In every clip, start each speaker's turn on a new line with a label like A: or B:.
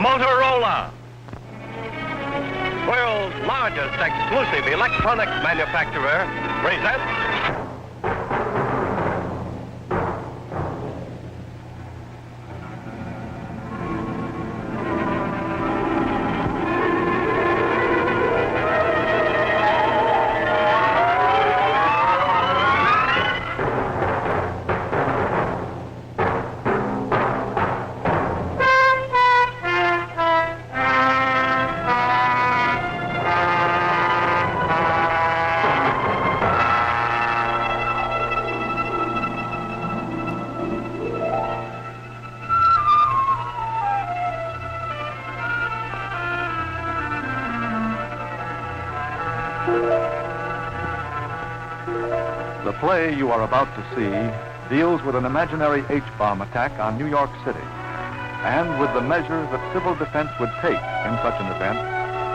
A: Motorola, world's largest exclusive electronics manufacturer, presents...
B: The play you are about to see deals with an imaginary H-bomb attack on New York City and with the measures that civil defense would take in such an event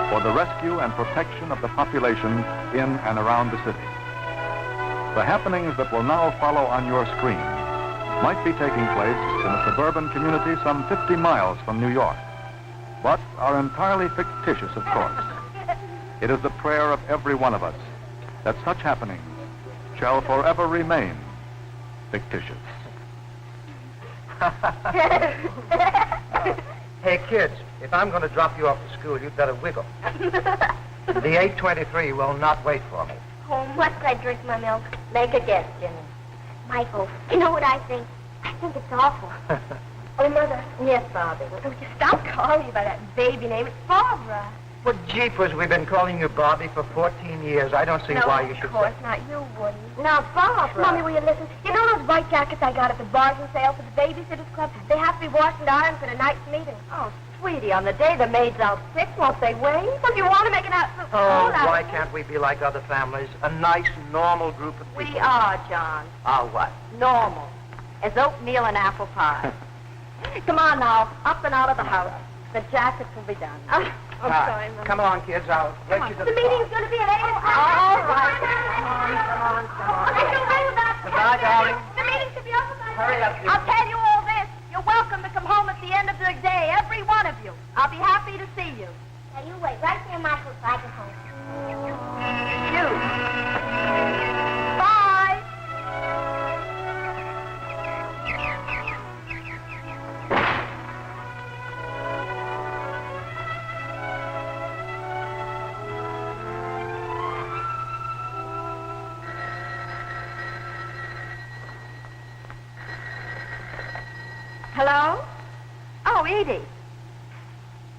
B: for the rescue and protection of the population in and around the city. The happenings that will now follow on your screen might be taking place in a suburban community some 50 miles from New York, but are entirely fictitious, of course. It is the prayer of every one of us that such happenings shall forever remain fictitious.
C: Hey, kids, if I'm going to drop you off to school, you'd better wiggle. The 8:23 will not wait for me.
D: Oh, must I drink my milk? Make a guess, Jimmy. Michael, you know what I think? I think it's awful. Oh, Mother. Yes, Bobby. Well, would you stop calling me by that baby name? It's Barbara.
C: Well, jeepers, we've been calling you Bobby for 14 years. I don't see why you should...
D: of course not. You wouldn't. Now, Barbara. Mommy, will you listen? You know those white jackets I got at the bargain sale for the Babysitters Club? They have to be washed and ironed for tonight's meeting. Oh, sweetie, on the day the maid's out sick, won't they wait? Well, if you want to make an outfit...
C: Oh, why can't we be like other families? A nice, normal group of people.
E: We are, John.
C: Are what?
E: Normal. As oatmeal and apple pie. Come on now, up and out of the house. The jackets will be done.
D: Oh, sorry, Mom.
C: Come on, kids. I'll let you to
D: The meeting's going to be at 8 o'clock.
E: All right. Come on.
C: Goodbye, darling.
D: The meeting should be over by...
C: Hurry up,
E: I'll tell you all this. You're welcome to come home at the end of the day, every one of you. I'll be happy to see you.
D: Now, you wait right there, Michael, so I can home.
E: You. Bye. Hello? Oh, Edie.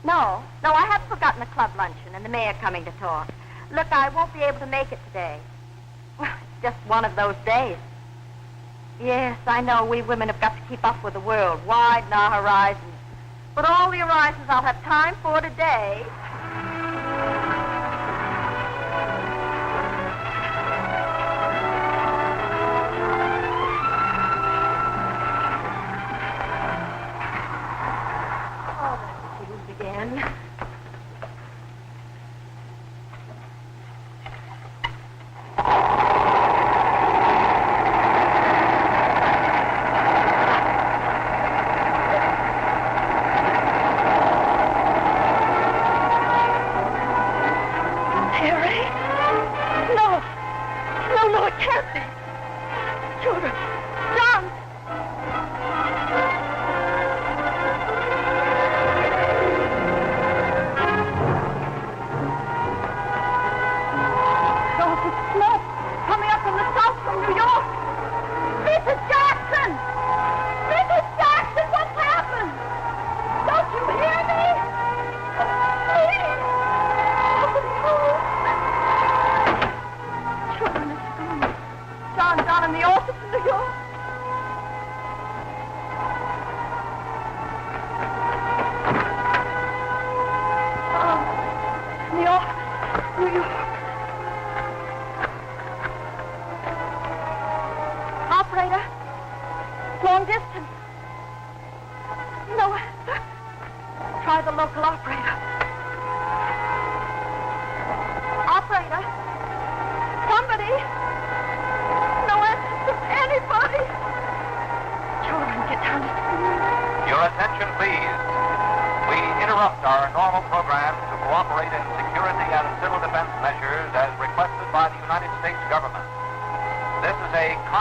E: No, I haven't forgotten the club luncheon and the mayor coming to talk. Look, I won't be able to make it today. Well, it's just one of those days. Yes, I know we women have got to keep up with the world, widen our horizons. But all the horizons I'll have time for today...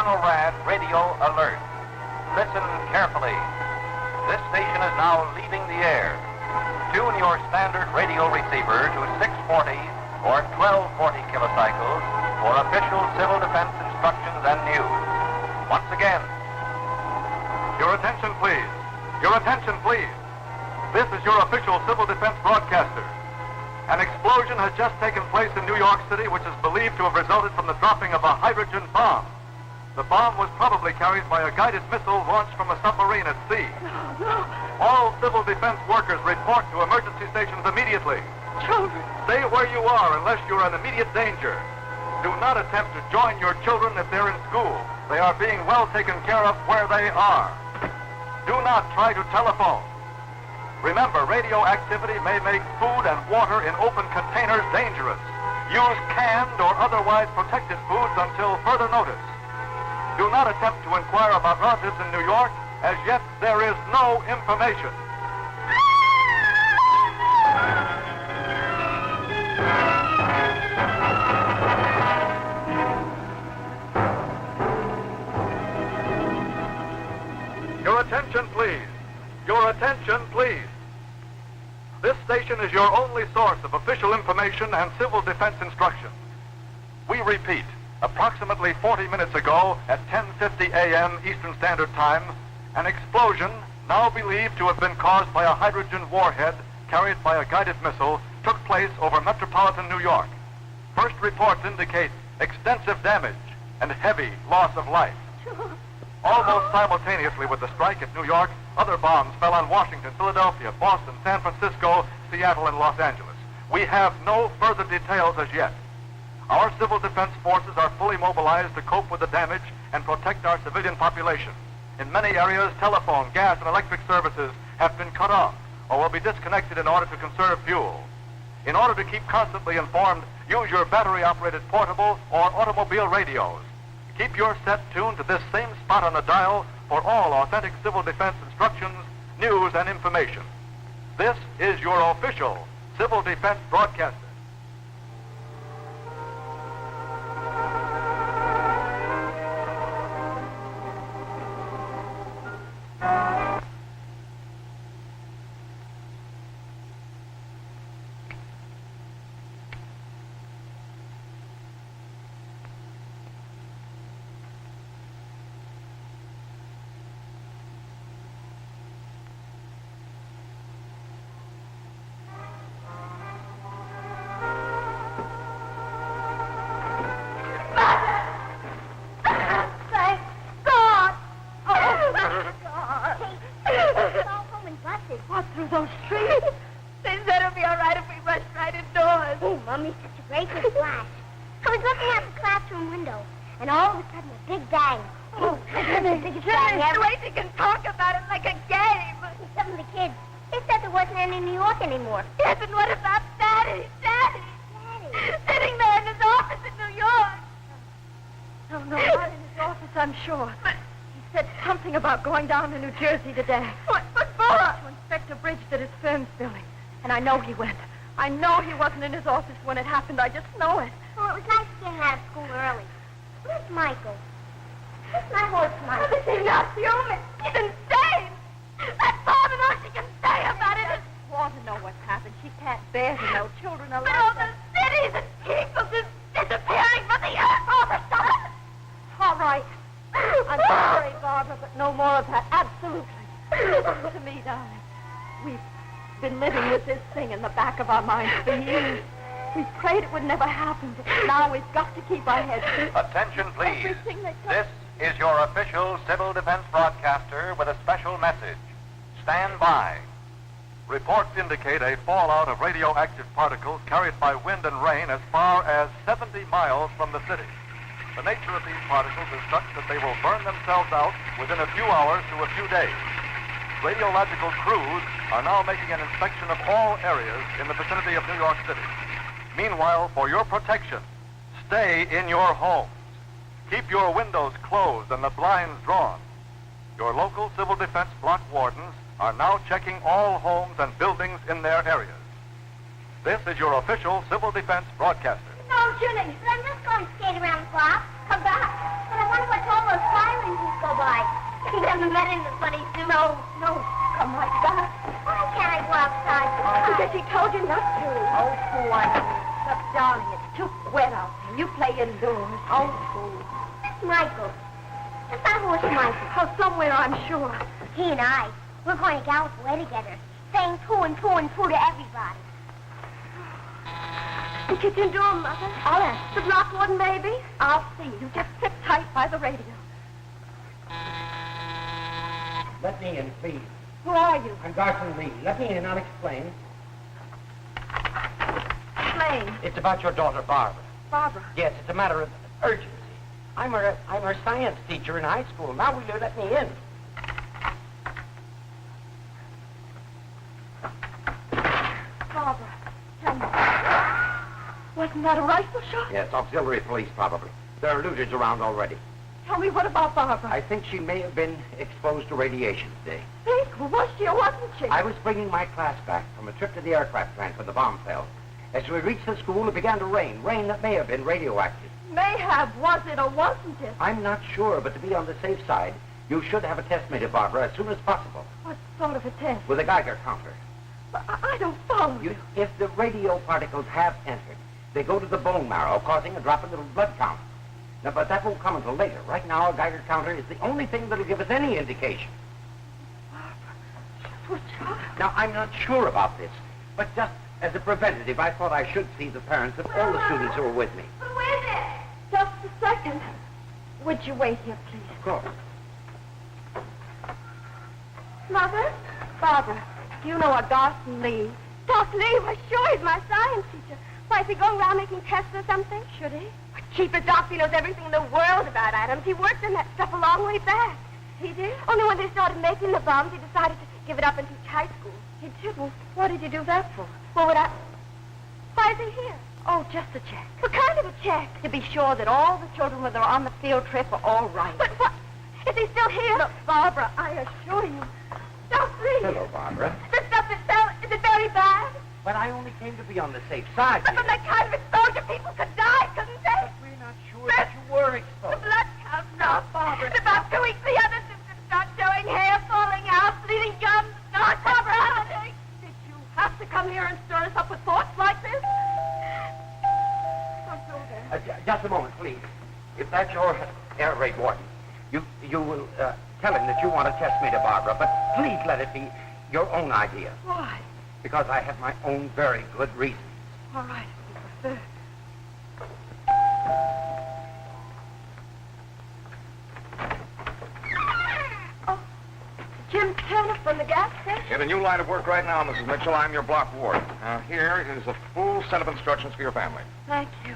F: NORAD radio alert. Listen carefully. This station is now leaving the air. Tune your standard radio receiver to 640 or 1240 kilocycles for official civil defense instructions and news. Once again.
B: Your attention, please. Your attention, please. This is your official civil defense broadcaster. An explosion has just taken place in New York City, which is believed to have resulted from the dropping of a hydrogen bomb. The bomb was probably carried by a guided missile launched from a submarine at sea. All civil defense workers report to emergency stations immediately.
E: Children.
B: Stay where you are unless you're in immediate danger. Do not attempt to join your children if they're in school. They are being well taken care of where they are. Do not try to telephone. Remember, radioactivity may make food and water in open containers dangerous. Use canned or otherwise protected foods until further notice. Do not attempt to inquire about relatives in New York. As yet, there is no information. Your attention, please. Your attention, please. This station is your only source of official information and civil defense instructions. We repeat, approximately 40 minutes ago at 10:50 a.m. Eastern Standard Time, an explosion, now believed to have been caused by a hydrogen warhead carried by a guided missile, took place over metropolitan New York. First reports indicate extensive damage and heavy loss of life. Almost simultaneously with the strike at New York, other bombs fell on Washington, Philadelphia, Boston, San Francisco, Seattle, and Los Angeles. We have no further details as yet. Our civil defense forces are fully mobilized to cope with the damage and protect our civilian population. In many areas, telephone, gas, and electric services have been cut off or will be disconnected in order to conserve fuel. In order to keep constantly informed, use your battery-operated portable or automobile radios. Keep your set tuned to this same spot on the dial for all authentic civil defense instructions, news, and information. This is your official civil defense broadcaster.
E: Going down to New Jersey today. What for? To inspect a bridge that his firm's building. And I know he went. I know he wasn't in his office when it happened. I just know it.
D: Oh, it was nice getting out of school early. Where's Michael? Where's my horse, Michael?
E: This is not human. She's insane. That's all the more she can say about it. She wants to know what's happened. She can't bear to know children are
D: But all the cities and people just disappearing from the earth all the sudden.
E: All right. I'm sorry, Barbara, but no more of that. Absolutely. Listen to me, darling. We've been living with this thing in the back of our minds for years. We prayed it would never happen, but now we've got to keep our heads.
F: Attention, please. This is your official civil defense broadcaster with a special message. Stand by. Reports indicate a fallout of radioactive particles carried by wind and rain as far as 70 miles from the city. The nature of these particles is such that they will burn themselves out within a few hours to a few days. Radiological crews are now making an inspection of all areas in the vicinity of New York City. Meanwhile, for your protection, stay in your homes. Keep your windows closed and the blinds drawn. Your local civil defense block wardens are now checking all homes and buildings in their areas. This is your official civil defense broadcaster.
D: No, Julie, I'm just going to skate around the block. Come back. But I wonder what all those haven't met in the funny suit.
E: No, come like that.
D: Why can't I go outside?
E: Because he told you not to. Oh, poor. But, darling, it's too wet out there. You play indoors. Oh, fool.
D: That's Michael. That's not horse Michael.
E: Oh, somewhere, I'm sure.
D: He and I, we're going to gallop away together, saying poo and poo and poo to everybody.
E: The kitchen door, Mother. I'll ask. The block warden, maybe? I'll see. You just sit tight by the radio.
C: Let me in, please.
E: Who are you?
C: I'm Garson Lee. Let me in, I'll explain.
E: Explain.
C: It's about your daughter, Barbara.
E: Barbara.
C: Yes, it's a matter of urgency. I'm her science teacher in high school. Now will you let me in?
E: Barbara, tell me. Wasn't that a rifle shot?
C: Yes, auxiliary police, probably. There are looters around already.
E: Tell me, what about Barbara?
C: I think she may have been exposed to radiation today.
E: Think, was she or wasn't she?
C: I was bringing my class back from a trip to the aircraft plant when the bomb fell. As we reached the school, it began to rain. Rain that may have been radioactive.
E: May have. Was it or wasn't it?
C: I'm not sure, but to be on the safe side, you should have a test made of Barbara as soon as possible.
E: What sort of a test?
C: With a Geiger counter.
E: But I don't follow you.
C: If the radio particles have entered, they go to the bone marrow, causing a drop in the blood count. Now, but that won't come until later. Right now, a Geiger counter is the only thing that'll give us any indication. Now, I'm not sure about this, but just as a preventative, I thought I should see the parents of all the students who were with me.
D: Who is it?
E: Just a second. Would you wait here, please?
C: Of course.
E: Mother? Barbara, do you know a Garson Lee?
D: Doc Lee, well, sure, he's my science teacher. Why, is he going around making tests or something?
E: Should he?
D: Cheaper Doc, he knows everything in the world about atoms. He worked on that stuff a long way back.
E: He did?
D: Only when they started making the bombs, he decided to give it up and teach high school.
E: He did? Well, what did you do that for?
D: Well, why is he here?
E: Oh, just a check.
D: What kind of a check?
E: To be sure that all the children, when they're on the field trip, are all right.
D: But what? Is he still here?
E: Look, Barbara, I assure you.
D: Doc Lee.
C: Hello, Barbara.
D: The stuff that fell, is it very bad?
C: But I only came to be on the safe side.
D: But from that kind of exposure, people could die, couldn't they?
C: But we're not sure that you were
D: The
C: exposed.
D: blood count, no.
E: Barbara.
D: In about 2 weeks, the other symptoms start showing: hair falling out, bleeding gums, not Barbara, headache.
E: Did you have to come here and stir us up with thoughts like this? Don't go there.
C: Just a moment, please. If that's your air raid warden, you will tell him that you want to test me to Barbara, but please let it be your own idea.
E: Why?
C: Because I have my own very good reasons.
E: All right, if you prefer. Oh, Jim Turner from the gas station.
F: Get a new line of work right now, Mrs. Mitchell. I'm your block ward. Now, here is a full set of instructions for your family.
E: Thank you.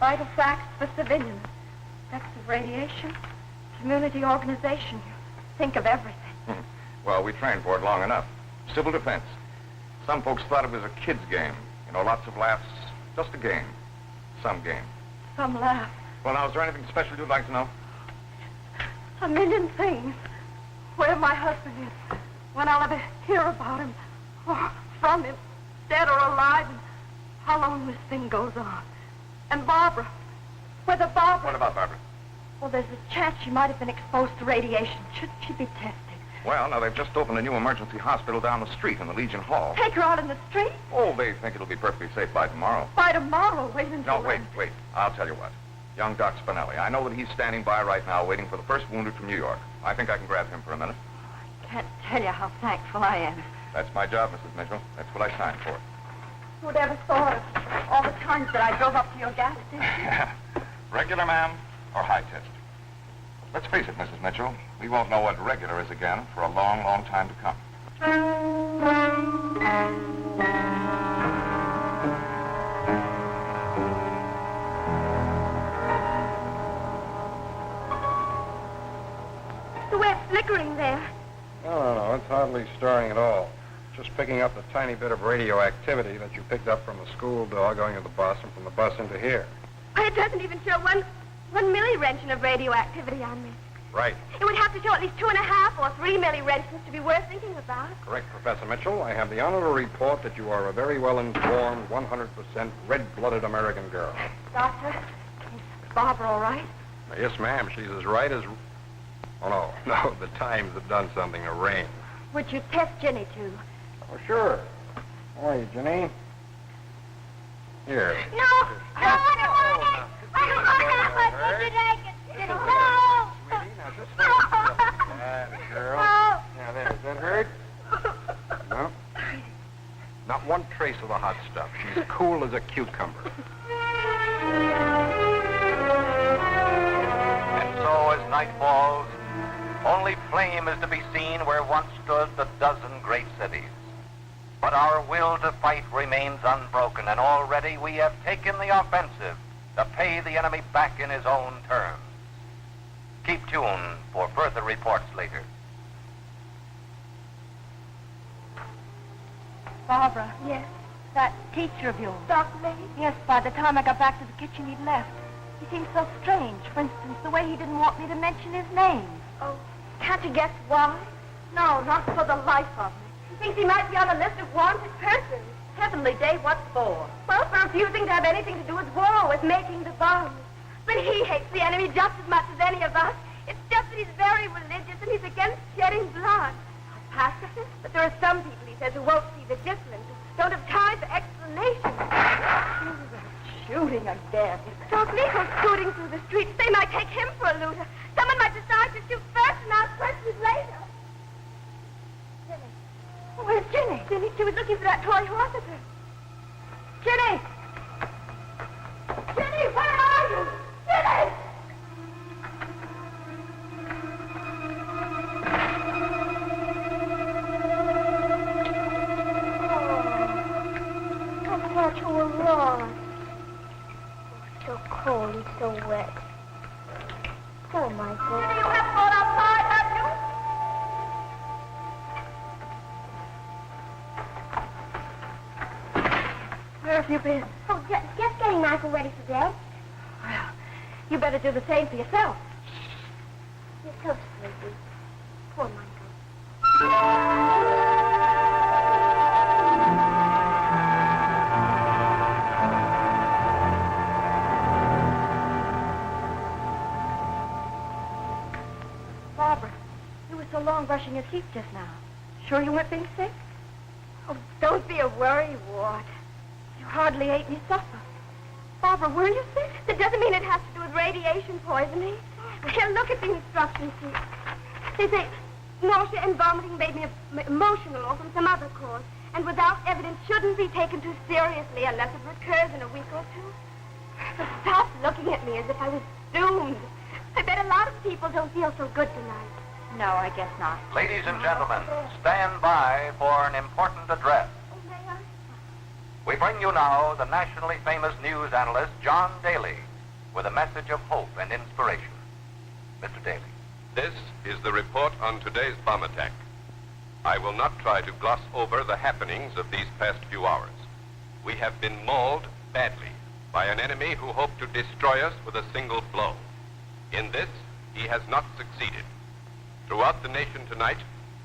E: Vital facts for civilians. Effects of radiation. Community organization. You think of everything.
F: Well, we trained for it long enough. Civil defense. Some folks thought it was a kid's game. You know, lots of laughs. Just a game. Some game.
E: Some laugh.
F: Well, now, is there anything special you'd like to know?
E: A million things. Where my husband is. When I'll ever hear about him. Or from him. Dead or alive. And how long this thing goes on. And Barbara. Whether Barbara...
F: What about Barbara?
E: Well, there's a chance she might have been exposed to radiation. Should she be tested?
F: Well, now, they've just opened a new emergency hospital down the street in the Legion Hall.
E: Take her out in the street?
F: Oh, they think it'll be perfectly safe by tomorrow.
E: By tomorrow? Wait until
F: No, wait. I'll tell you what. Young Doc Spinelli. I know that he's standing by right now waiting for the first wounded from New York. I think I can grab him for a minute.
E: I can't tell you how thankful I am.
F: That's my job, Mrs. Mitchell. That's what I signed for.
E: Who'd ever thought of all the times that I drove up to your gas station?
F: Regular, ma'am, or high test? Let's face it, Mrs. Mitchell. We won't know what regular is again for a long, long time to come.
D: The way it's flickering there.
G: No, it's hardly stirring at all. Just picking up the tiny bit of radioactivity that you picked up from the school door going to the bus and from the bus into here.
D: It doesn't even show one millirentgen of radioactivity on me.
G: Right.
D: It would have to show at least 2.5 or 3 milliroentgens to be worth thinking about.
G: Correct, Professor Mitchell. I have the honor to report that you are a very well-informed, 100% red-blooded American girl.
E: Doctor, is Barbara all right?
G: Yes, ma'am. She's as right as... Oh, no, the Times have done something to rain.
E: Would you test Jenny, too?
G: Oh, sure. How are you, Jenny? Here.
D: No, I don't want it. I don't want it.
G: Sweetie, now just that, girl. Now, there. Does that hurt? No? Not one trace of the hot stuff. She's cool as a cucumber.
F: And so as night falls, only flame is to be seen where once stood the dozen great cities. But our will to fight remains unbroken, and already we have taken the offensive to pay the enemy back in his own terms. Keep tuned for further reports later.
E: Barbara.
D: Yes.
E: That teacher of yours.
D: Dr. Lee?
E: Yes, by the time I got back to the kitchen, he'd left. He seemed so strange. For instance, the way he didn't want me to mention his name.
D: Oh, can't you guess why? No, not for the life of me. He thinks he might be on a list of wanted persons. Heavenly day, what for? Well, for refusing to have anything to do with war, with making the bombs. But he hates the enemy just as much as any of us. It's just that he's very religious and he's against shedding blood. A pacifist? But there are some people, he says, who won't see the difference, who don't have time for explanations. Shooting again. Those Negroes scooting through the streets, they might take him for a looter. Someone might decide to shoot first and ask questions later. Jenny. Where's Jenny? Jenny, she was looking for that toy horse of hers. Jenny! Jenny, where are you? Jenny! Oh, I thought you were lost. So cold and so wet. Poor Michael. You haven't gone outside, have you? Where have you been? Oh, just getting Michael ready for bed. Well, you better do the same for yourself. You're so sleepy. Poor Michael.
E: Barbara, you were so long brushing your teeth just now. Sure you weren't being sick?
D: Oh, don't be a worry, Ward.
E: You hardly ate any supper. Barbara, were you sick?
D: That doesn't mean it has to do with radiation poisoning. Here, look at the instruction sheet. They say nausea and vomiting made me emotional or from some other cause, and without evidence shouldn't be taken too seriously unless it recurs in a week or two. So stop looking at me as if I was doomed. I bet a lot of people don't feel so good tonight.
E: No, I guess not.
F: Ladies and gentlemen, stand by for an important address.
D: Oh, may I?
F: We bring you now the nationally famous news analyst, John Daly, with a message of hope and inspiration. Mr. Daly.
H: This is the report on today's bomb attack. I will not try to gloss over the happenings of these past few hours. We have been mauled badly by an enemy who hoped to destroy us with a single blow. In this, he has not succeeded. Throughout the nation tonight,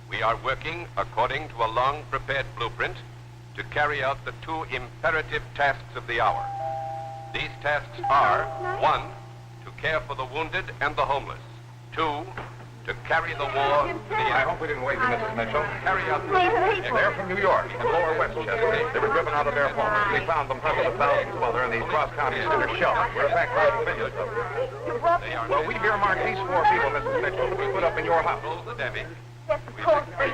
H: we are working according to a long-prepared blueprint to carry out the two imperative tasks of the hour. These tasks are, 1, to care for the wounded and the homeless. 2, to carry the war to the
G: I
H: end.
G: hope we didn't wake you, Mrs. Mitchell.
H: Carry out the
G: They're from New York, from Lower Westchester. They were driven out of their homes. We found them hundreds of thousands while they're in these cross-county center shelters. We're evacuating millions of them. Well, we've earmarked these 4 people, Mrs. Mitchell, to be put up in your house.
H: Control the damage.
D: Yes, of course, I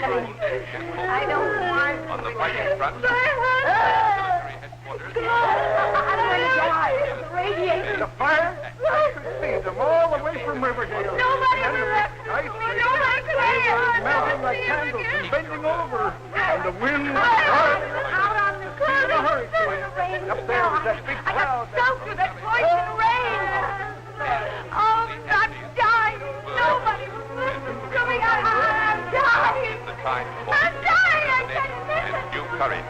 D: don't want
H: On the fighting front,
D: to.
H: military headquarters.
D: I'm going to die. The radiation.
G: The fire? I could see them all the way from Riverdale.
D: Nobody
G: And
D: will
G: the
D: rescue
G: ice
D: me.
G: cream.
D: Nobody can
G: They
D: hear
G: were
D: us.
G: melting like candles and bending over. And the wind was howling.
D: Out on the
G: Be in a hurry,
D: the
G: Joanne.
D: rain.
G: Up there was that big
D: I
G: cloud.
D: got soaked with that poison rain. Oh, I'm dying. Nobody will listen to me. I'm dying.
H: The time for
D: I'm dying. I
H: determination
D: can't listen.
H: and due courage.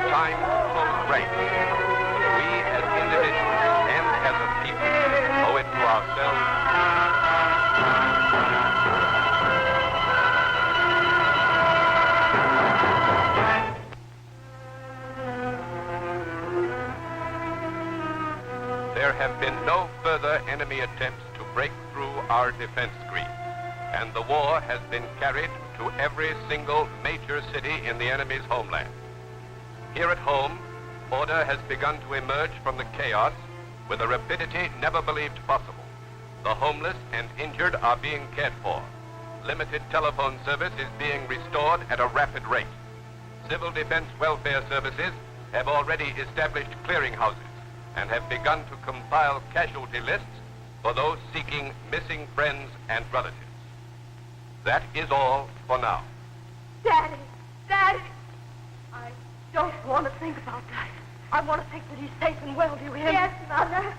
H: Time to rank. We as individuals and as a people owe it to ourselves. There have been no further enemy attempts to break through our defense screen. and the war has been carried to every single major city in the enemy's homeland. Here at home, order has begun to emerge from the chaos with a rapidity never believed possible. The homeless and injured are being cared for. Limited telephone service is being restored at a rapid rate. Civil defense welfare services have already established clearinghouses and have begun to compile casualty lists for those seeking missing friends and relatives. That is all for now.
E: Daddy! Daddy! I don't want to think about that. I want to think that he's safe and well, do you hear me? Yes, Mother.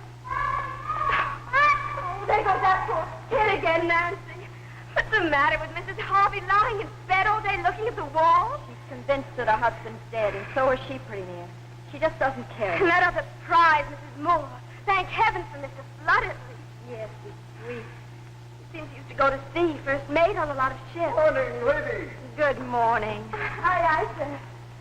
E: Oh, there goes that poor kid again, Nancy. What's the matter with Mrs. Harvey lying in bed all day looking at the wall? She's convinced that her husband's dead, and so is she, pretty near. She just doesn't care. And that other prize, Mrs. Moore. Thank heaven for Mr. Flood, at least. Yes, he's sweet. He seems he used to go to sea, first mate on a lot of ships.
I: Morning, lady.
E: Good morning. Aye, aye, sir.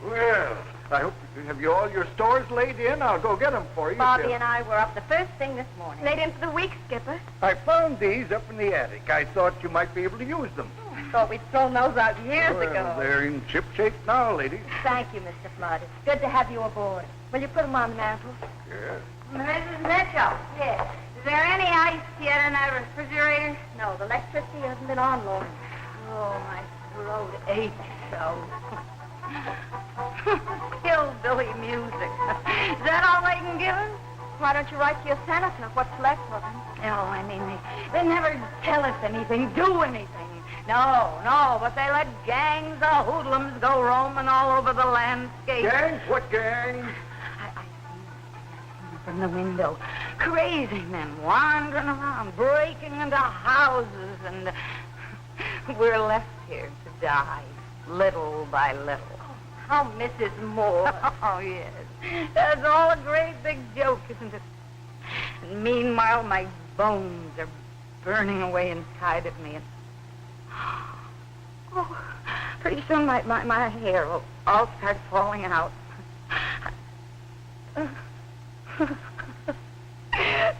I: Well, I hope have you all your stores laid in? I'll go get them for you.
E: Bobby and I were up the first thing this morning. Laid in for the week, Skipper.
I: I found these up in the attic. I thought you might be able to use them.
E: I thought we'd thrown those out years ago.
I: They're in shipshape now, lady.
E: Thank you, Mr. Flood. It's good to have you aboard. Will you put them on the mantel?
I: Yes.
E: Mrs. Mitchell. Yes. Is there any ice yet in that refrigerator? No, the electricity hasn't been on long. Oh, my throat aches so. Hillbilly music. Is that all they can give us? Why don't you write to your senator what's left of them? Oh, I mean, they never tell us anything, do anything. No, but they let gangs of hoodlums go roaming all over the landscape.
I: Gangs? What gangs?
E: I see them from the window. Crazy men wandering around, breaking into houses, and we're left here to die, little by little. Oh, Mrs. Moore. Oh, yes. That's all a great big joke, isn't it? And meanwhile, my bones are burning away inside of me. And oh, pretty soon my hair will all start falling out.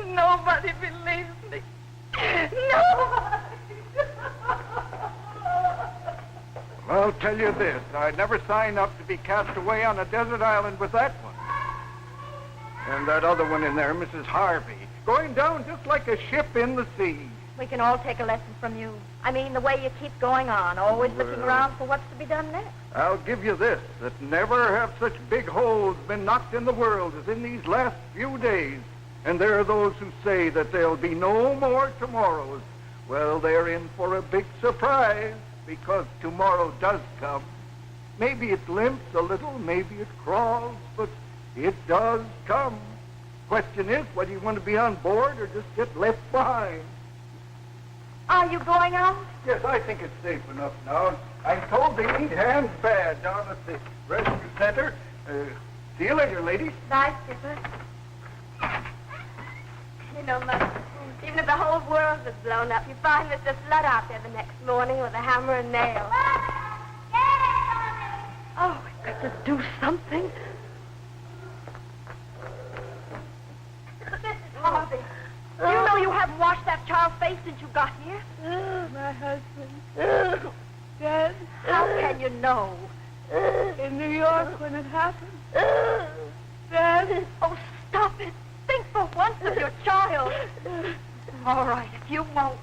E: Nobody believes me. Nobody.
I: I'll tell you this. I'd never sign up to be cast away on a desert island with that one. And that other one in there, Mrs. Harvey, going down just like a ship in the sea.
E: We can all take a lesson from you. I mean, the way you keep going on, always looking around for what's to be done next.
I: I'll give you this, that never have such big holes been knocked in the world as in these last few days. And there are those who say that there'll be no more tomorrows. Well, they're in for a big surprise, because tomorrow does come. Maybe it limps a little, maybe it crawls, but it does come. Question is, whether you want to be on board or just get left behind.
E: Are you going out?
I: Yes, I think it's safe enough now. I'm told they need hands bad down at the rescue center. See you later, ladies.
E: Bye, Skipper. You know, Mother, even if the whole world was blown up, you find Mr. Flood out there the next morning with a hammer and nails. Oh, we've got to do something. Mrs. Harvey, you know you haven't washed that child's face since you got here.
J: My husband. Dead.
E: How can you know?
J: In New York when it happened. Dead.
E: Oh, stop it. Think for once of your child. All right, if you won't.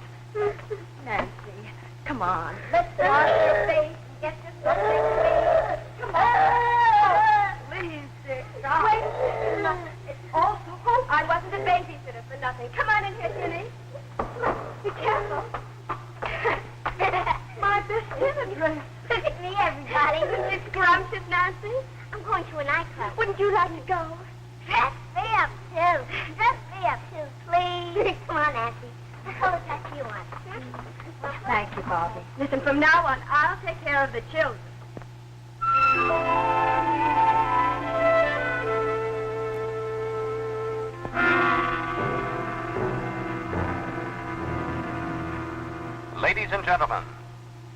E: Nancy, come on. Let's wash your face and get you something clean. Come on. Oh, please, dear. Wait. It's all so hopeless. I wasn't a babysitter for nothing. Come on in here, Ginny. Be careful. My best dinner dress.
D: Look at me, everybody.
E: Isn't it scrumptious, Nancy?
D: I'm going to a nightclub.
E: Wouldn't you like to go?
D: Dress me up, too. Dress me up, too, please. Come on, Nancy. What color dress do you want?
E: Thank you, Bobby. Listen, from now on, I'll take care of the children.
F: Ladies and gentlemen,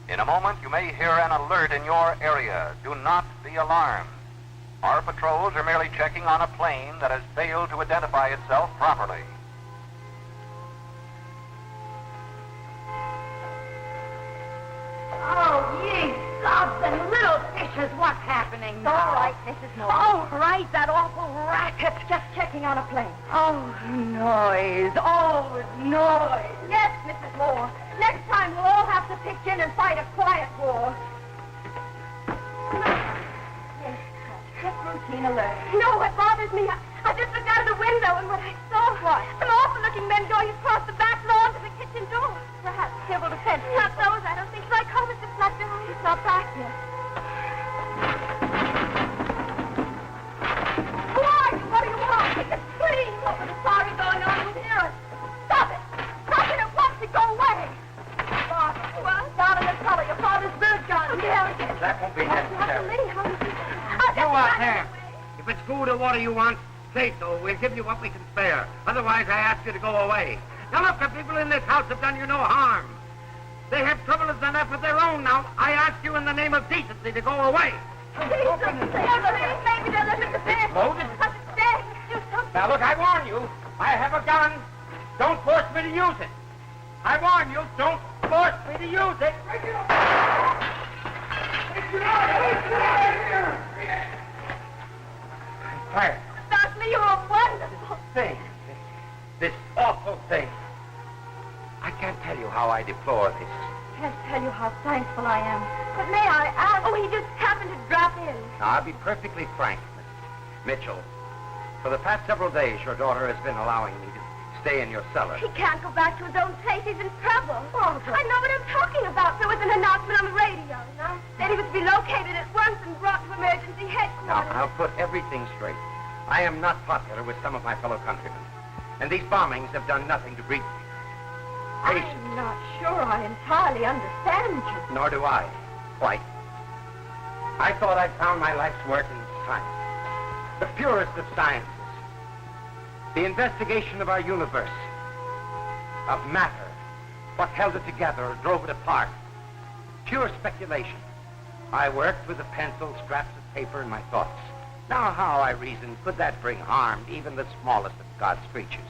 F: in a moment you may hear an alert in your area. Do not be alarmed. Our patrols are merely checking on a plane that has failed to identify itself properly.
E: Precious, what's happening now?
D: All right, Mrs. Moore.
E: Oh, right, that awful racket.
D: Just checking on a plane.
E: Oh, noise. Oh, noise.
D: Yes, Mrs. Moore. Next time we'll all have to pitch in and fight a quiet war. Yes, just routine alert. You know what bothers me? I just looked out of the window and what I saw was some awful-looking men going across the back lawn to the kitchen door. Perhaps civil defense. Not those, I don't think. Shall I call Mr. Fletcher? He's not back yet. Who are you? What do you want? Please, what was the sorry going on with here? Stop it! Stop it at once and go away! Father, well, down in the cellar, your father's bird gun. Yeah.
C: That won't be necessary.
D: You
C: out there. If it's food or water you want, say so. We'll give you what we can spare. Otherwise, I ask you to go away. Now, look, the people in this house have done you no harm. They have troubles enough of their own now. I ask you in the name of decency to go away.
D: Maybe they'll let us in.
C: Loaded? Now, look, I warn you. I have a gun. Don't force me to use it. I warn you, don't force me to use it. Quiet.
D: Doctor, you're a wonderful
C: Thing. This awful thing. I can't tell you how I deplore this.
D: Can't tell you how thankful I am. But may I ask? Oh, he just happened to drop in.
C: Now, I'll be perfectly frank, Miss Mitchell. For the past several days, your daughter has been allowing me to stay in your cellar.
D: He can't go back to his own place. He's in trouble. I know what I'm talking about. There was an announcement on the radio. Said he was to be located at once and brought to emergency headquarters.
C: Now, I'll put everything straight. I am not popular with some of my fellow countrymen. And these bombings have done nothing to breed patience.
D: I'm not sure I entirely understand you.
C: Nor do I. Quite. I thought I'd found my life's work in science. The purest of sciences. The investigation of our universe. Of matter. What held it together or drove it apart. Pure speculation. I worked with a pencil, scraps of paper, and my thoughts. Now, how, I reasoned, could that bring harm to even the smallest of God's creatures?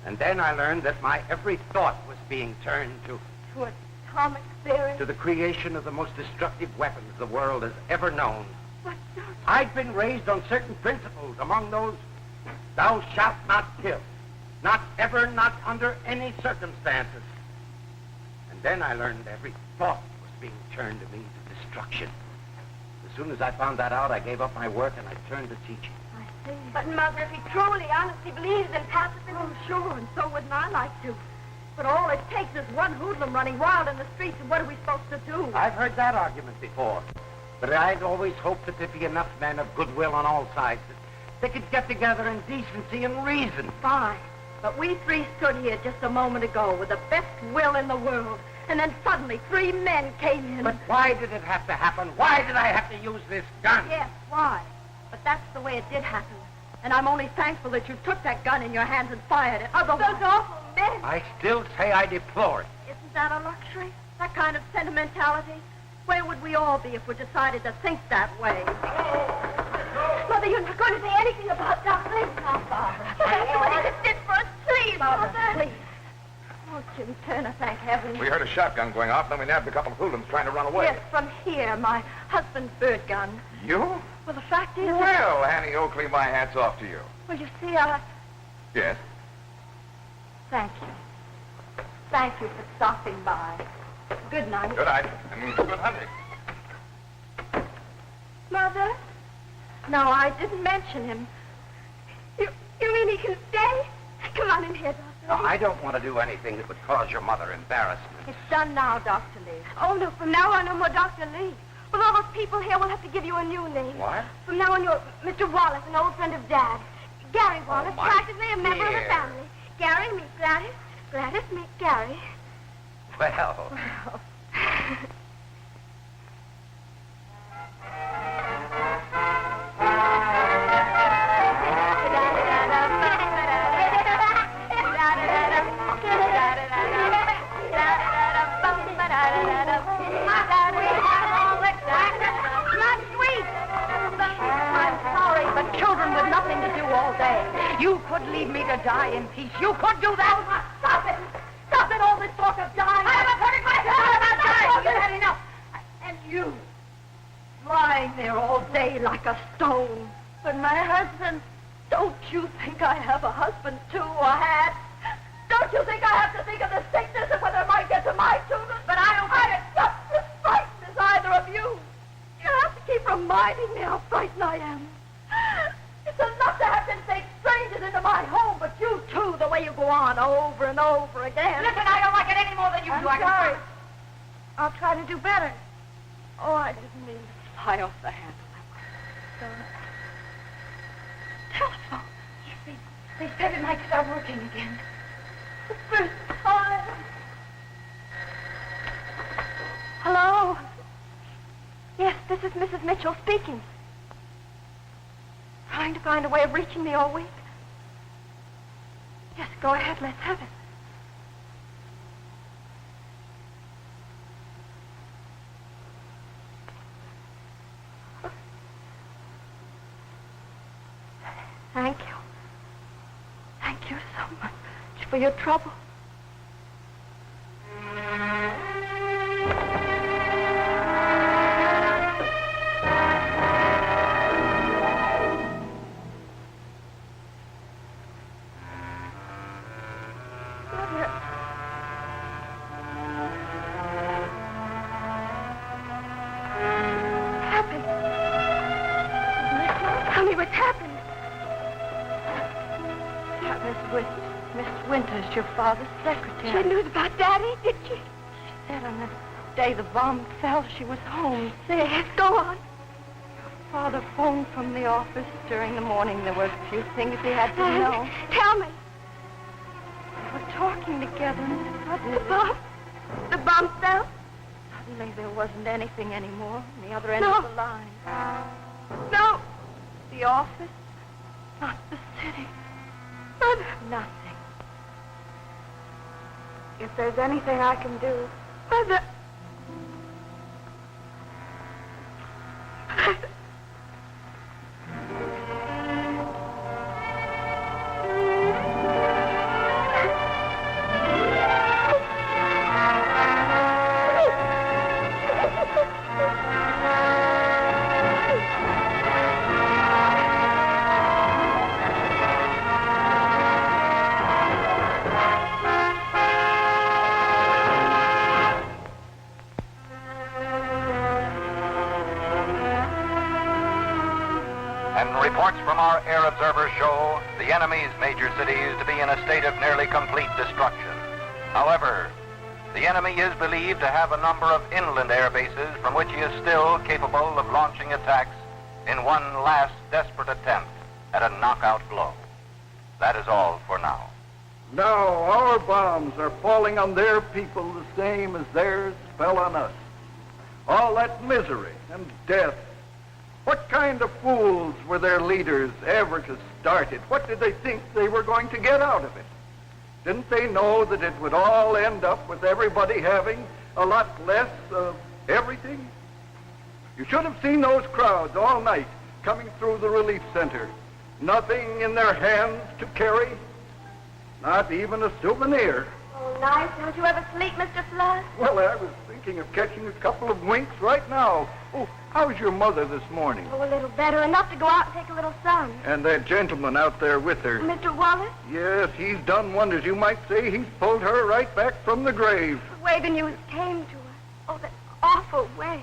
C: And then I learned that my every thought was being turned to
D: atomic theory.
C: To the creation of the most destructive weapons the world has ever known.
D: But, Doctor...
C: I'd been raised on certain principles, among those, thou shalt not kill. Not ever, not under any circumstances. And then I learned every thought was being turned to means of destruction. As soon as I found that out, I gave up my work and I turned to teaching.
D: I see. But, Mother, if he truly, honestly believes in pacifism... Oh, sure, and so wouldn't I like to. But all it takes is one hoodlum running wild in the streets, and what are we supposed to do?
C: I've heard that argument before. But I'd always hoped that there'd be enough men of goodwill on all sides that they could get together in decency and reason.
D: Fine. But we three stood here just a moment ago with the best will in the world. And then suddenly 3 men came in.
C: But why did it have to happen? Why did I have to use this gun?
D: Yes, why? But that's the way it did happen. And I'm only thankful that you took that gun in your hands and fired it. Otherwise... Those awful men.
C: I still say I deplore it.
D: Isn't that a luxury? That kind of sentimentality? Where would we all be if we decided to think that way? Mother, you're not going to say anything about Dr. Now, Barbara. That's what he just did for us. Please, Mother. Please. Oh, Jim Turner, thank heaven.
G: We heard a shotgun going off, then we nabbed a couple of hoodlums trying to run away.
D: Yes, from here, my husband's bird gun.
G: You?
D: Well, the fact is...
G: Well, Annie Oakley, my hat's off to you.
D: Well, you see,
G: Yes?
D: Thank you. Thank you for stopping by. Good night.
G: Good night, and good hunting.
D: Mother? No, I didn't mention him. You mean he can stay? Come on in here, Doctor.
C: No, I don't want to do anything that would cause your mother embarrassment.
D: It's done now, Dr. Lee. Oh, no, from now on, no more Dr. Lee. With all those people here, we'll have to give you a new name.
C: What?
D: From now on, you're Mr. Wallace, an old friend of Dad. Gary Wallace,
C: my
D: practically a member of the
C: dear.
D: family. Gary, meet Gladys. Gladys, meet Gary.
C: Well...
D: You could leave me to die in peace. You could do that. Stop it. Stop it, all this talk of dying. I haven't heard it myself about dying. You've had enough. And you,
E: away like a stone.
J: But my husband...
E: Don't you think I have a husband, too, or had? Don't you think I have to think of the sickness and whether it might get to my children? But I don't think it's just as frightened as either of you. You have to keep reminding me how frightened I am. It's enough to have them take strangers into my home, but you, too, the way you go on over and over again.
D: Listen, I don't like it any more than you do.
J: I'm sorry. I'll try to do better.
E: Oh, I didn't mean to fly off the handle. Telephone.
D: They said it might start working again.
E: The first time. Hello? Yes, this is Mrs. Mitchell speaking. Trying to find a way of reaching me all week? Yes, go ahead, let's have it. Thank you. Thank you so much for your trouble. Tell me what's happened. Miss Winters, your father's secretary.
D: She knew about Daddy, did she?
E: She said on the day the bomb fell, she was home, sick.
D: Yes, go on.
E: Your father phoned from the office during the morning. There were a few things he had to know.
D: Tell me.
E: They were talking together, and suddenly...
D: The bomb fell?
E: Suddenly there wasn't anything anymore on the other end
D: No.
E: of the line.
D: No.
E: The office, not the city.
D: Mother.
E: Nothing.
D: If there's anything I can do... Mother.
F: Reports from our air observers show the enemy's major cities to be in a state of nearly complete destruction. However, the enemy is believed to have a number of inland air bases from which he is still capable of launching attacks in one last desperate attempt at a knockout blow. That is all for now.
I: Now our bombs are falling on their people the same as theirs fell on us. All that misery and death. What kind of fools were their leaders ever to start it? What did they think they were going to get out of it? Didn't they know that it would all end up with everybody having a lot less of everything? You should have seen those crowds all night coming through the relief center. Nothing in their hands to carry, not even a souvenir.
D: Oh, nice. Don't you ever sleep, Mr. Flood?
I: Well, I was thinking of catching a couple of winks right now. Oh, how's your mother this morning?
D: Oh, a little better. Enough to go out and take a little sun.
I: And that gentleman out there with her.
D: Mr. Wallace?
I: Yes, he's done wonders. You might say he's pulled her right back from the grave.
D: The way the news came to us. Oh, that awful way.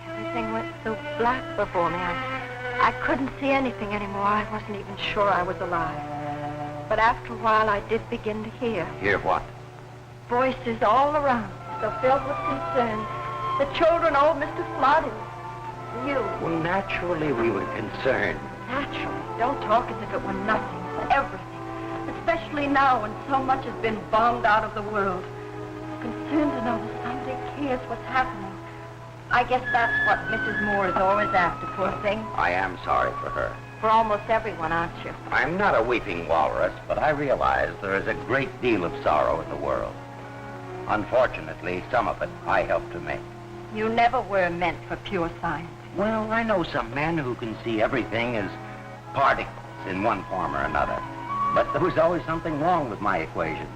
E: Everything went so black before me. I couldn't see anything anymore. I wasn't even sure I was alive. But after a while, I did begin to hear.
C: Hear what?
E: Voices all around, so filled with concern. The children, old Mr. Flood, and you.
C: Well, naturally we were concerned.
E: Naturally. Don't talk as if it were nothing. It's everything. Especially now when so much has been bombed out of the world. Concerned to know that somebody cares what's happening. I guess that's what Mrs. Moore is always after, poor thing.
C: I am sorry for her.
E: For almost everyone, aren't you?
C: I'm not a weeping walrus, but I realize there is a great deal of sorrow in the world. Unfortunately, some of it I helped to make.
E: You never were meant for pure science.
C: Well, I know some men who can see everything as particles in one form or another. But there was always something wrong with my equation.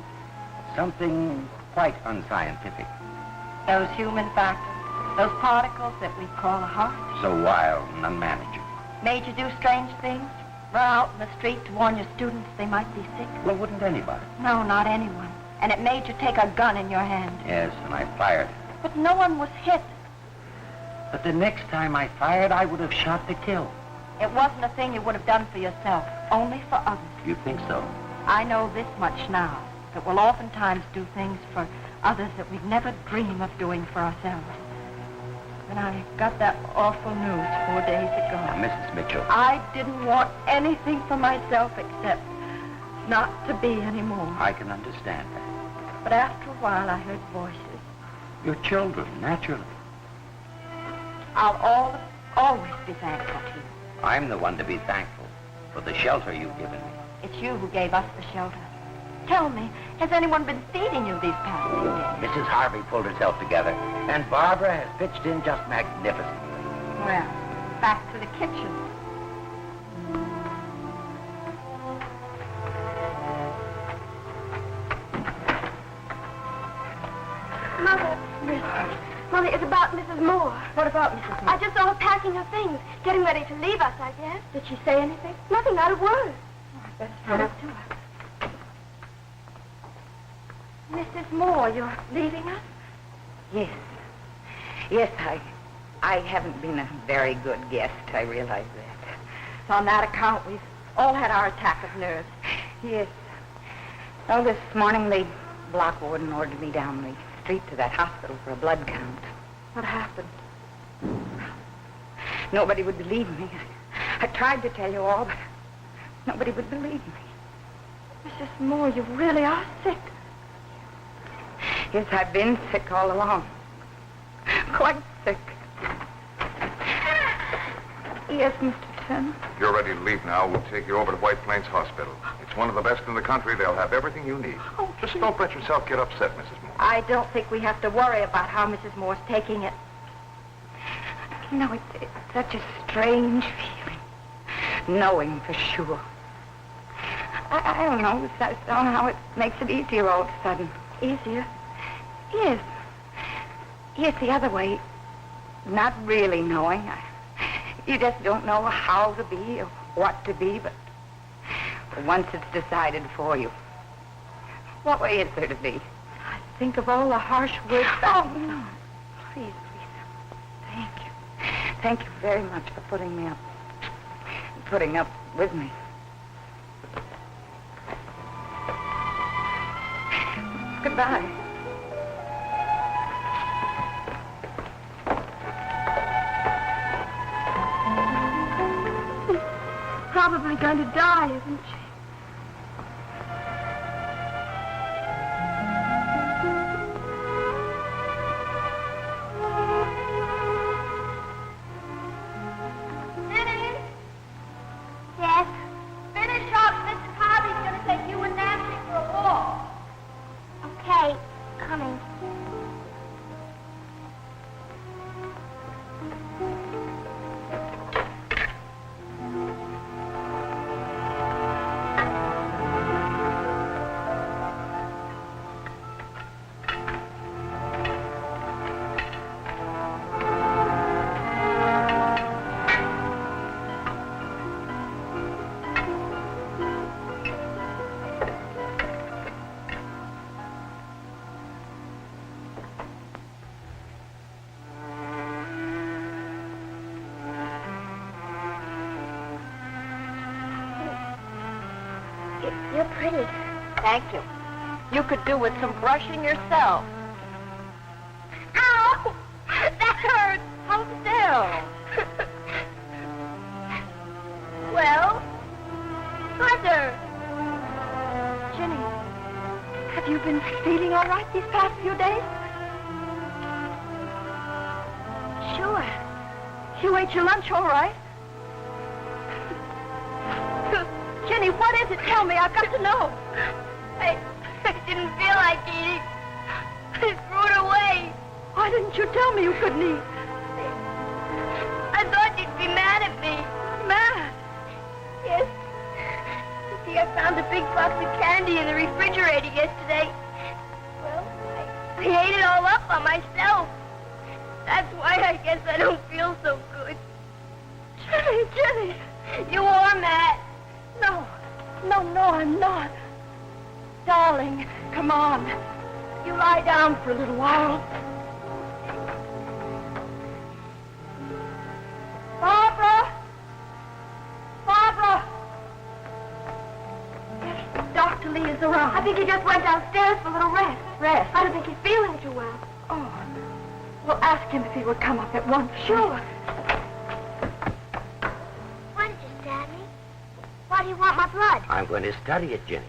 C: Something quite unscientific.
E: Those human factors? Those particles that we call a heart.
C: So wild and unmanageable.
E: Made you do strange things? Run out in the street to warn your students they might be sick?
C: Well, wouldn't anybody?
E: No, not anyone. And it made you take a gun in your hand.
C: Yes, and I fired.
E: But no one was hit.
C: But the next time I fired, I would have shot to kill.
E: It wasn't a thing you would have done for yourself, only for others.
C: You think so?
E: I know this much now, that we'll oftentimes do things for others that we'd never dream of doing for ourselves. When I got that awful news 4 days ago...
C: Now, Mrs. Mitchell...
E: I didn't want anything for myself except not to be anymore.
C: I can understand that.
E: But after a while, I heard voices.
C: Your children, naturally.
E: I'll always be thankful to you.
C: I'm the one to be thankful for the shelter you've given me.
E: It's you who gave us the shelter. Tell me, has anyone been feeding you these past few days?
C: Mrs. Harvey pulled herself together, and Barbara has pitched in just magnificently.
E: Well, back to the kitchen.
D: Mother. Mother, it's about Mrs. Moore.
E: What about Mrs. Moore?
D: I just saw her packing her things, getting ready to leave us, I guess.
E: Did she say anything?
D: Nothing, not a word.
E: I better run up to her.
D: Mrs. Moore, you're leaving us?
K: Yes. Yes, I haven't been a very good guest. I realize that.
E: So on that account, we've all had our attack of nerves.
K: Yes. Oh, this morning the block warden ordered me down the street to that hospital for a blood count.
E: What happened?
K: Nobody would believe me. I tried to tell you all, but nobody would believe me.
D: Mrs. Moore, you really are sick.
K: Yes, I've been sick all along. Quite sick. Yes, Mr. Turner.
G: If you're ready to leave now, we'll take you over to White Plains Hospital. It's one of the best in the country. They'll have everything you need.
E: Oh,
G: just don't let yourself get upset, Mrs. Moore.
E: I don't think we have to worry about how Mrs. Moore's taking it.
K: You know, it's such a strange feeling, knowing for sure. I don't know, somehow it makes it easier all of a sudden.
E: Easier?
K: Yes. Yes, the other way, not really knowing. You just don't know how to be or what to be, but once it's decided for you. What way is there to be?
E: I think of all the harsh words that...
K: Oh, no. Please, please. Thank you. Thank you very much for putting me up. Putting up with me. Goodbye.
D: Probably going to die, isn't she? Yes? Finish up. Mrs. Harvey's going to take you and Nancy for a walk. Okay, coming. You're pretty.
E: Thank you. You could do with some brushing yourself.
D: Ow! That hurts.
E: Hold still.
D: Well, Mother.
E: Jenny, have you been feeling all right these past few days?
D: Sure.
E: You ate your lunch all right? Jenny, what is it? Tell me. I've got to know.
D: I didn't feel like eating. I threw it away.
E: Why didn't you tell me you couldn't eat?
D: I thought you'd be mad at me.
E: Mad?
D: Yes. You see, I found a big box of candy in the refrigerator yesterday. Well, I ate it all up by myself. That's guess I don't feel so good. Jenny, you are mad.
E: No, I'm not. Darling, come on. You lie down for a little while. Barbara! Yes, Dr. Lee is around.
D: I think he just went downstairs for a little rest.
E: Rest?
D: I don't think he's feeling too well.
E: Oh. Well, ask him if he would come up at once.
D: Sure. Why did you stab me? Why do you want my blood?
C: I'm going to study it, Jenny.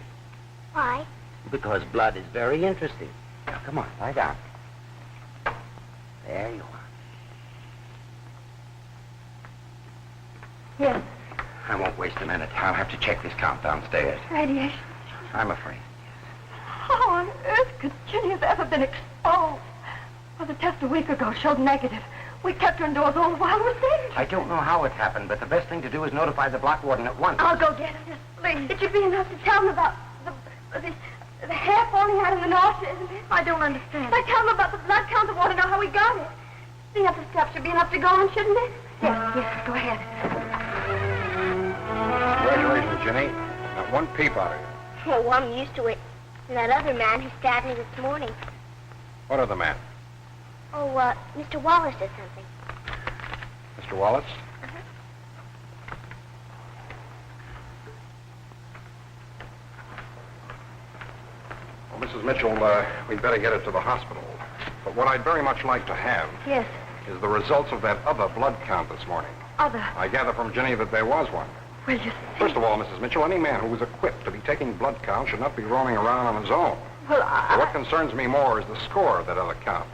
D: Why?
C: Because blood is very interesting. Now, come on, lie down. There you are.
E: Yes.
C: I won't waste a minute. I'll have to check this count downstairs.
E: Radiation.
C: I'm afraid.
E: How on earth could Jenny have ever been exposed? Well, the test a week ago showed negative. We kept her indoors all the while we were there.
C: I don't know how it happened, but the best thing to do is notify the block warden at once.
D: I'll go get him. Yes, please. It should be enough to tell him about the hair falling out in the nausea, isn't it?
E: I don't understand.
D: If I tell him about the blood count, I want to know how he got it. Seeing up the steps should be enough to go on, shouldn't it?
E: Yes, go ahead.
G: Congratulations, Jenny. Not one peep out of you.
D: Oh, I'm used to it. And that other man who stabbed me this morning.
G: What other man?
D: Oh, Mr. Wallace did something.
G: Mr. Wallace? Well, Mrs. Mitchell, we'd better get her to the hospital. But what I'd very much like to have
E: Yes,
G: is the results of that other blood count this morning.
E: other.
G: I gather from Jenny that there was one.
E: Well, you see.
G: First of all, Mrs. Mitchell, any man who was equipped to be taking blood count should not be roaming around on his own.
E: Well,
G: But what concerns me more is the score of that other count.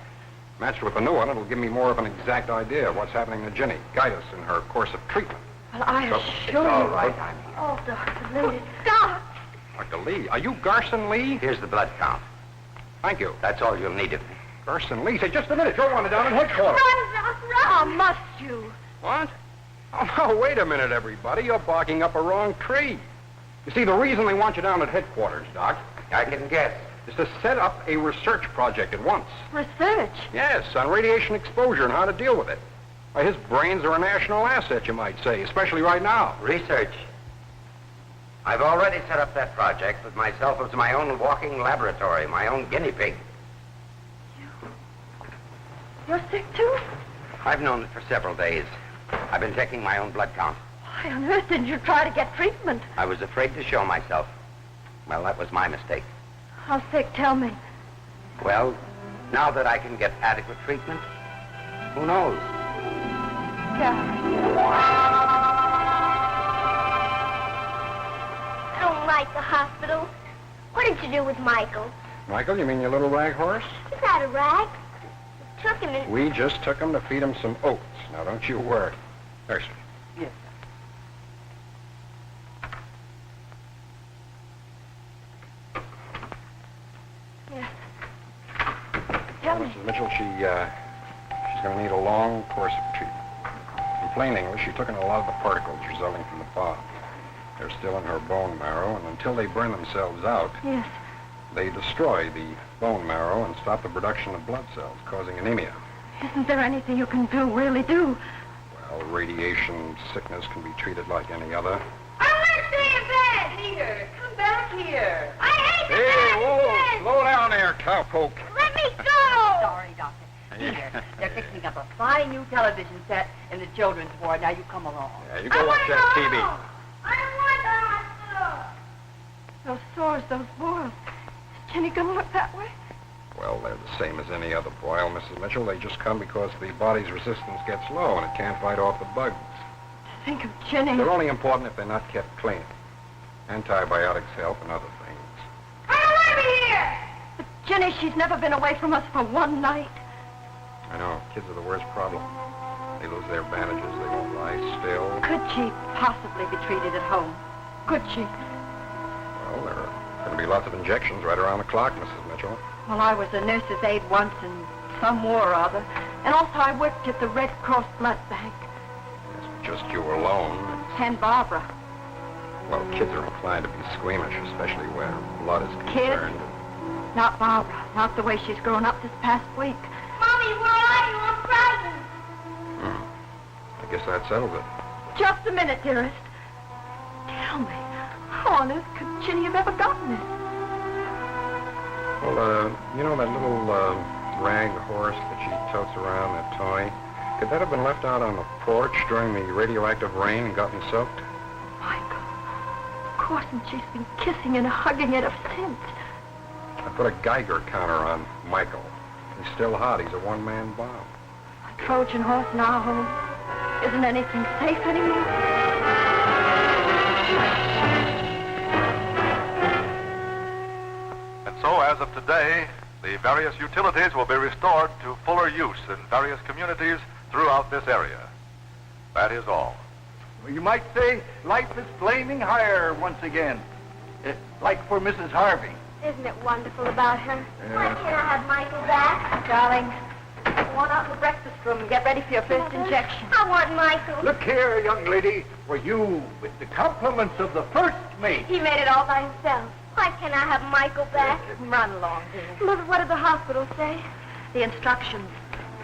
G: Matched with the new one, it'll give me more of an exact idea of what's happening to Jenny, guide us in her course of treatment.
E: Well, I
G: So,
E: assure
C: It's all
E: you.
C: right, I'm here.
E: Oh, Dr. Lee.
D: Stop!
G: Dr. Lee, are you Garson Lee?
C: Here's the blood count.
G: Thank you.
C: That's all you'll need of me.
G: Garson Lee, say, just a minute. You're wanted down in headquarters.
D: Run, Doc, run!
E: Oh, must you?
G: What? Oh, no, wait a minute, everybody. You're barking up a wrong tree. You see, the reason they want you down at headquarters, Doc,
C: I can guess.
G: is to set up a research project at once.
E: Research?
G: Yes, on radiation exposure and how to deal with it. Why, his brains are a national asset, you might say, especially right now.
C: Research. I've already set up that project with myself as my own walking laboratory, my own guinea pig.
E: You're sick, too?
C: I've known it for several days. I've been taking my own blood count.
E: Why on earth didn't you try to get treatment?
C: I was afraid to show myself. Well, that was my mistake.
E: How sick? Tell me.
C: Well, now that I can get adequate treatment, who knows?
E: Yeah.
D: I don't like the hospital. What did you do with Michael?
G: Michael, you mean your little rag horse?
D: He's not a rag. We took him and...
G: We just took him to feed him some oats. Now, don't you worry. There, sir.
E: Yes, Yes. Tell me.
G: Mrs. Mitchell, she's going to need a long course of treatment. In plain English, she took in a lot of the particles resulting from the bomb. They're still in her bone marrow, and until they burn themselves out,
E: Yes.
G: they destroy the bone marrow and stop the production of blood cells, causing anemia.
E: Isn't there anything you can do, really do?
G: Well, radiation sickness can be treated like any other.
D: I want to stay in bed!
E: Here, come back here.
D: I hate the
G: Hey,
D: bed!
G: whoa, slow down there, cowpoke.
D: Let me go!
K: Sorry, Doctor. Here, they're fixing up a fine new television set in the children's ward. Now you come along.
G: Yeah, you go watch that TV.
D: I don't want the hospital!
E: Those sores, those boils. Is Jenny gonna look that way?
G: Well, they're the same as any other boil, Mrs. Mitchell. They just come because the body's resistance gets low and it can't fight off the bugs.
E: Think of Jenny.
G: They're only important if they're not kept clean. Antibiotics help and other things.
D: I don't want to be here!
E: But Jenny, she's never been away from us for one night.
G: I know, kids are the worst problem. They lose their bandages, they won't lie still.
E: Could she possibly be treated at home? Could she?
G: Well, there are going to be lots of injections right around the clock, Mrs. Mitchell.
E: Well, I was a nurse's aide once in some war or other. And also I worked at the Red Cross blood bank.
G: It's just you alone.
E: And Barbara.
G: Well, kids are inclined to be squeamish, especially where blood is
E: Kids?
G: concerned.
E: Not Barbara. Not the way she's grown up this past week.
D: Mommy, where are you? I'm frightened.
G: I guess that settles it.
E: Just a minute, dearest. Tell me, how on earth could Ginny have ever gotten this?
G: Well, you know that little rag horse that she totes around, that toy? Could that have been left out on the porch during the radioactive rain and gotten soaked?
E: Michael. Of course, and she's been kissing and hugging it ever since.
G: I put a Geiger counter on Michael. He's still hot. He's a one-man bomb.
E: A Trojan horse in our home. Isn't anything safe anymore?
F: And so, as of today, the various utilities will be restored to fuller use in various communities throughout this area. That is all.
I: Well, you might say life is flaming higher once again. Like for Mrs. Harvey.
D: Isn't it wonderful about her? Why can't I have Michael back?
E: Darling, go on out to the breakfast room and get ready for your first injection.
D: I want Michael.
I: Look here, young lady, for you with the compliments of the first mate.
D: He made it all by himself. Why can't I have Michael back?
E: Run along, dear.
D: Mother, what did the hospital say?
E: The instructions.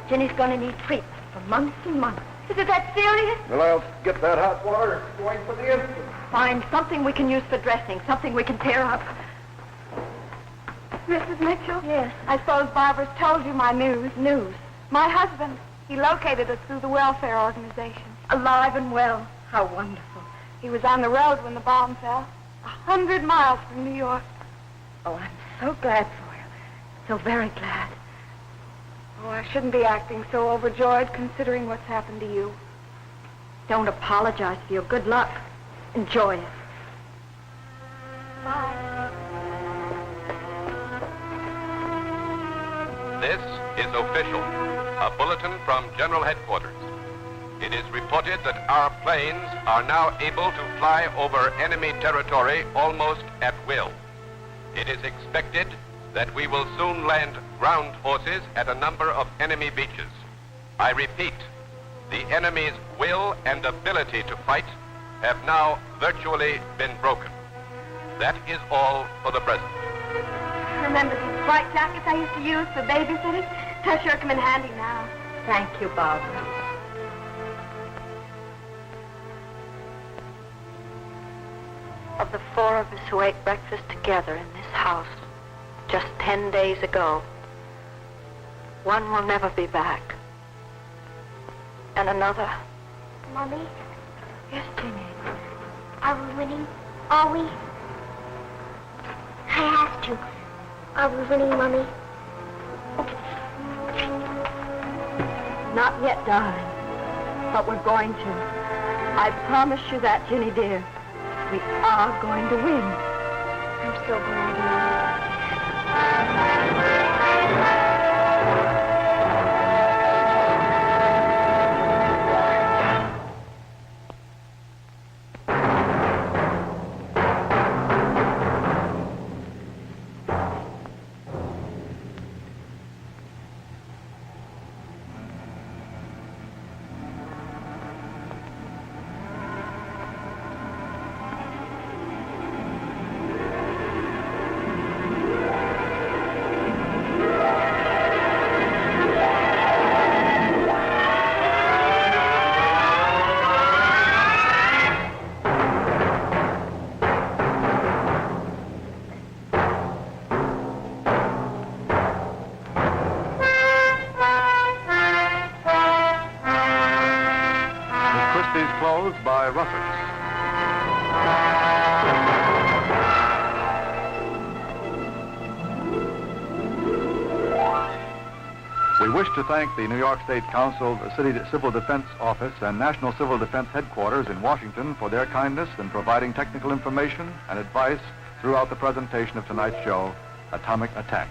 E: Ginny's going to need treatment for months and months.
D: Is it that serious?
I: Well, I'll get that hot water going for the instant.
E: Find something we can use for dressing, something we can tear up.
D: Mrs. Mitchell?
E: Yes.
D: I suppose Barbara's told you my news.
E: News.
D: My husband, he located us through the welfare organization.
E: Alive and well. How wonderful.
D: He was on the road when the bomb fell. 100 miles from New York.
E: Oh, I'm so glad for you. So very glad.
D: Oh, I shouldn't be acting so overjoyed considering what's happened to you.
E: Don't apologize for your good luck. Enjoy it.
D: Bye.
H: This is official, a bulletin from General Headquarters. It is reported that our planes are now able to fly over enemy territory almost at will. It is expected that we will soon land ground forces at a number of enemy beaches. I repeat, the enemy's will and ability to fight have now virtually been broken. That is all for the present.
D: Remember these white jackets I used to use for babysitting? They'll sure come in handy now.
E: Thank you, Barbara. Of the four of us who ate breakfast together in this house just 10 days ago, one will never be back. And another...
D: Mommy,
E: Yes, Ginny.
D: are we winning? Are we? I have to. Are we winning, Mommy?
E: Not yet, darling. But we're going to. I promise you that, Ginny dear. We are going to win.
D: I'm so glad, Mommy.
B: Closed by Russert. We wish to thank the New York State Council, the City Civil Defense Office, and National Civil Defense Headquarters in Washington for their kindness in providing technical information and advice throughout the presentation of tonight's show, Atomic Attack.